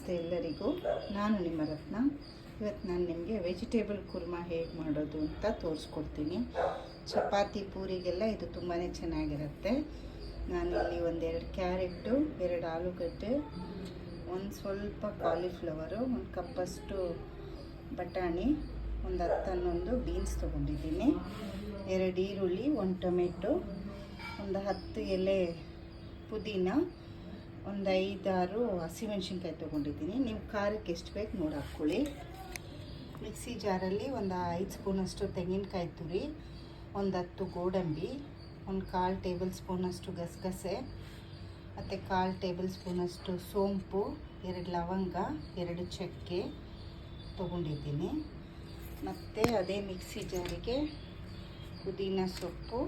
ನಮಸ್ತೆ ಎಲ್ಲರಿಗೂ. ನಾನು ನಿಮ್ಮ ರತ್ನ. ಇವತ್ತು ನಾನು ನಿಮಗೆ ವೆಜಿಟೇಬಲ್ ಕುರ್ಮಾ ಹೇಗೆ ಮಾಡೋದು ಅಂತ ತೋರಿಸ್ಕೊಡ್ತೀನಿ. ಚಪಾತಿ ಪೂರಿಗೆಲ್ಲ ಇದು ತುಂಬಾ ಚೆನ್ನಾಗಿರುತ್ತೆ. ನಾನಿಲ್ಲಿ ಒಂದೆರಡು ಕ್ಯಾರೆಟು, 2 ಆಲೂಗಡ್ಡೆ, ಒಂದು ಸ್ವಲ್ಪ ಕಾಲಿಫ್ಲವರು, ಒಂದು ಕಪ್ಪಷ್ಟು ಬಟಾಣಿ, ಒಂದು 10-11 ಬೀನ್ಸ್ ತೊಗೊಂಡಿದ್ದೀನಿ, 2 ಈರುಳ್ಳಿ, 1 ಟೊಮೆಟೊ, ಒಂದು 10 ಎಲೆ ಪುದೀನ, ಒಂದು 5-6 ಹಸಿಮೆಣ್ಸಿನ್ಕಾಯಿ ತೊಗೊಂಡಿದ್ದೀನಿ. ನೀವು ಖಾರಕ್ಕೆ ಎಷ್ಟು ಬೇಕು ನೋಡಿ ಹಾಕ್ಕೊಳ್ಳಿ. ಮಿಕ್ಸಿ ಜಾರಲ್ಲಿ ಒಂದು 5 ಸ್ಪೂನಷ್ಟು ತೆಂಗಿನಕಾಯಿ ತುರಿ, ಒಂದು 10 ಗೋಡಂಬಿ, ಒಂದು 1/4 ಟೇಬಲ್ ಸ್ಪೂನಷ್ಟು ಗಸಗಸೆ, ಮತ್ತು 1/4 ಟೇಬಲ್ ಸ್ಪೂನಷ್ಟು ಸೋಂಪು, 2 ಲವಂಗ, 2 ಚಕ್ಕೆ ತೊಗೊಂಡಿದ್ದೀನಿ. ಮತ್ತು ಅದೇ ಮಿಕ್ಸಿ ಜಾರಿಗೆ ಪುದೀನ ಸೊಪ್ಪು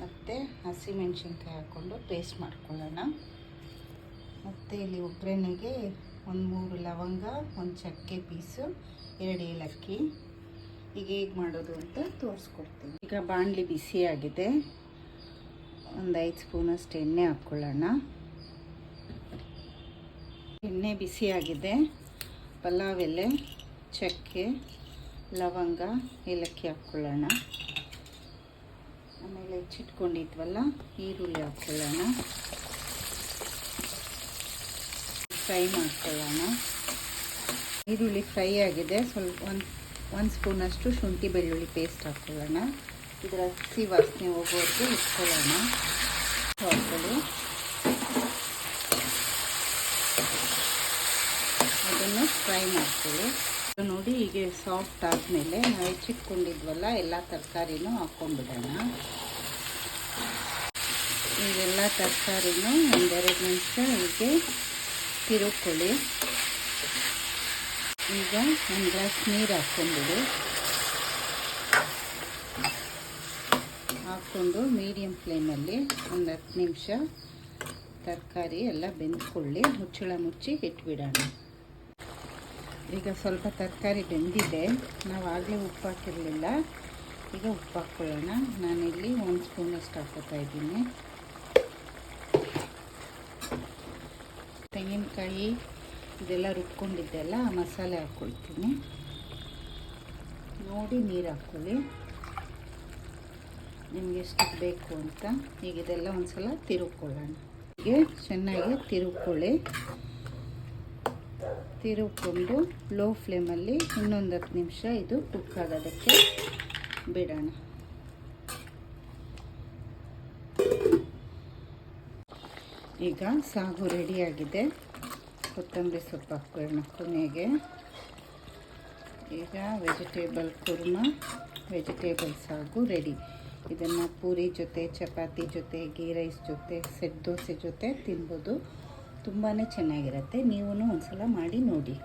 ಮತ್ತು ಹಸಿಮೆಣ್ಸಿನ್ಕಾಯಿ ಹಾಕ್ಕೊಂಡು ಪೇಸ್ಟ್ ಮಾಡ್ಕೊಳ್ಳೋಣ. ಮತ್ತು ಇಲ್ಲಿ ಒಗ್ಗರಣೆಗೆ ಒಂದು 3 ಲವಂಗ, ಒಂದು ಚಕ್ಕೆ ಪೀಸು, 2 ಏಲಕ್ಕಿ. ಈಗ ಹೇಗೆ ಮಾಡೋದು ಅಂತ ತೋರಿಸ್ಕೊಡ್ತೀನಿ. ಈಗ ಬಾಣಲಿ ಬಿಸಿಯಾಗಿದೆ, ಒಂದು 5 ಸ್ಪೂನಷ್ಟು ಎಣ್ಣೆ ಹಾಕ್ಕೊಳ್ಳೋಣ. ಎಣ್ಣೆ ಬಿಸಿಯಾಗಿದೆ. ಪಲಾವ್ ಎಲೆ, ಚಕ್ಕೆ, ಲವಂಗ, ಏಲಕ್ಕಿ ಹಾಕ್ಕೊಳ್ಳೋಣ. ಆಮೇಲೆ ಹೆಚ್ಚಿಟ್ಕೊಂಡಿದ್ವಲ್ಲ ಈರುಳ್ಳಿ ಹಾಕ್ಕೊಳ್ಳೋಣ, ಫ್ರೈ ಮಾಡ್ಕೊಳ್ಳೋಣ. ಈರುಳ್ಳಿ ಫ್ರೈ ಆಗಿದೆ. ಸ್ವಲ್ಪ ಒಂದು ಸ್ಪೂನಷ್ಟು ಶುಂಠಿ ಬೆಳ್ಳುಳ್ಳಿ ಪೇಸ್ಟ್ ಹಾಕ್ಕೊಳ್ಳೋಣ. ಇದರ ಹಸಿ ವಾಸನೆ ಹೋಗೋವರೆಗೂ ಇಟ್ಕೊಳ್ಳೋಣ. ಹಾಕ್ಕೊಳ್ಳಿ. ಅದನ್ನು ಫ್ರೈ ಮಾಡ್ಕೊಳ್ಳಿ. ನೋಡಿ, ಹೀಗೆ ಸಾಫ್ಟ್ ಆದಮೇಲೆ ನಾವು ಹೆಚ್ಚಿಟ್ಕೊಂಡಿದ್ವಲ್ಲ ಎಲ್ಲ ತರಕಾರಿನೂ ಹಾಕ್ಕೊಂಡ್ಬಿಡೋಣ. ಈಗೆಲ್ಲ ತರಕಾರಿನೂ 1-2 ನಿಮಿಷ ಹೀಗೆ ತಿರುಗ್ಕೊಳ್ಳಿ. ಈಗ 1 ಗ್ಲಾಸ್ ನೀರು ಹಾಕ್ಕೊಂಡ್ಬಿಡಿ. ಹಾಕ್ಕೊಂಡು ಮೀಡಿಯಮ್ ಫ್ಲೇಮಲ್ಲಿ ಒಂದು 10 ನಿಮಿಷ ತರಕಾರಿ ಎಲ್ಲ ಬೆಂದ್ಕೊಳ್ಳಿ. ಮುಚ್ಚಳ ಮುಚ್ಚಿ ಇಟ್ಬಿಡೋಣ. ಈಗ ಸ್ವಲ್ಪ ತರಕಾರಿ ಬೆಂದಿದೆ. ನಾವು ಆಗಲೇ ಉಪ್ಪು ಹಾಕಿರಲಿಲ್ಲ. ಈಗ ಉಪ್ಪು ಹಾಕ್ಕೊಳ್ಳೋಣ. ನಾನಿಲ್ಲಿ 1 ಸ್ಪೂನಷ್ಟು ಹಾಕ್ಕೋತಾ ಇದ್ದೀನಿ. ತೆಂಗಿನಕಾಯಿ ಇದೆಲ್ಲ ರುಬ್ಕೊಂಡಿದ್ದೆಲ್ಲ ಮಸಾಲೆ ಹಾಕ್ಕೊಳ್ತೀನಿ. ನೋಡಿ ನೀರು ಹಾಕ್ಕೊಳ್ಳಿ, ನಿಮಗೆ ಎಷ್ಟು ಬೇಕು ಅಂತ. ಈಗ ಇದೆಲ್ಲ ಒಂದು ಸಲ ತಿರುಗ್ಕೊಳ್ಳೋಣ. ಹೀಗೆ ಚೆನ್ನಾಗಿ ತಿರುಗ್ಕೊಳ್ಳಿ. ತಿರುಗ್ಕೊಂಡು ಲೋ ಫ್ಲೇಮಲ್ಲಿ ಇನ್ನೊಂದು 10 ನಿಮಿಷ ಇದು ಕುಕ್ ಆಗೋದಕ್ಕೆ ಬಿಡೋಣ. ಈಗ ಸಾಗು ರೆಡಿಯಾಗಿದೆ. ಕೊತ್ತಂಬರಿ ಸೊಪ್ಪು ಹಾಕ್ಕೊಳ್ಳೋಣ ಕೊನೆಗೆ. ಈಗ ವೆಜಿಟೇಬಲ್ ಕುರ್ಮಾ, ವೆಜಿಟೇಬಲ್ ಸಾಗು ರೆಡಿ. ಇದನ್ನು ಪೂರಿ ಜೊತೆ, ಚಪಾತಿ ಜೊತೆ, ಗೀ ರೈಸ್ ಜೊತೆ, ಸೆಟ್ ದೋಸೆ ಜೊತೆ ತಿನ್ಬೋದು. ತುಂಬಾ ಚೆನ್ನಾಗಿರುತ್ತೆ. ನೀವು ಒಂದು ಸಲ ಮಾಡಿ ನೋಡಿ.